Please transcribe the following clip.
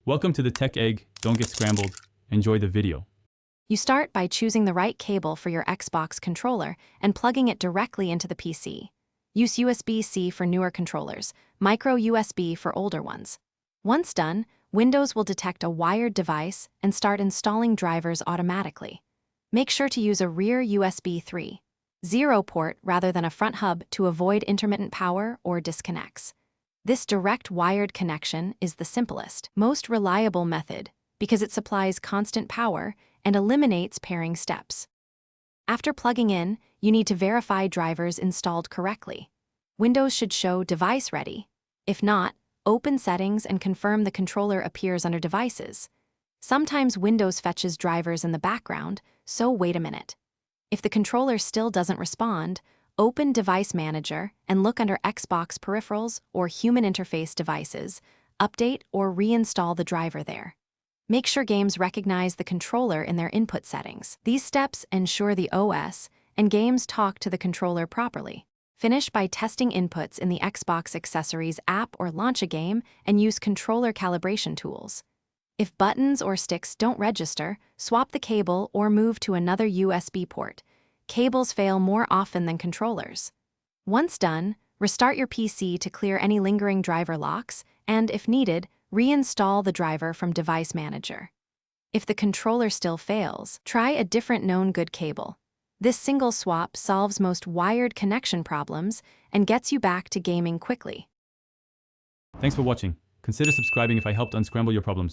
Welcome to the Tech Egg. Don't get scrambled. Enjoy the video. You start by choosing the right cable for your Xbox controller and plugging it directly into the PC. Use USB-C for newer controllers, micro USB for older ones. Once done, Windows will detect a wired device and start installing drivers automatically. Make sure to use a rear USB 3.0 port rather than a front hub to avoid intermittent power or disconnects. This direct wired connection is the simplest, most reliable method because it supplies constant power and eliminates pairing steps. After plugging in, you need to verify drivers installed correctly. Windows should show Device Ready. If not, open Settings and confirm the controller appears under Devices. Sometimes Windows fetches drivers in the background, so wait a minute. If the controller still doesn't respond, open Device Manager and look under Xbox Peripherals or Human Interface Devices, update or reinstall the driver there. Make sure games recognize the controller in their input settings. These steps ensure the OS and games talk to the controller properly. Finish by testing inputs in the Xbox Accessories app or launch a game and use controller calibration tools. If buttons or sticks don't register, swap the cable or move to another USB port. Cables fail more often than controllers. Once done, restart your PC to clear any lingering driver locks and, if needed, reinstall the driver from Device Manager. If the controller still fails, try a different known good cable. This single swap solves most wired connection problems and gets you back to gaming quickly. Thanks for watching. Consider subscribing if I helped unscramble your problems.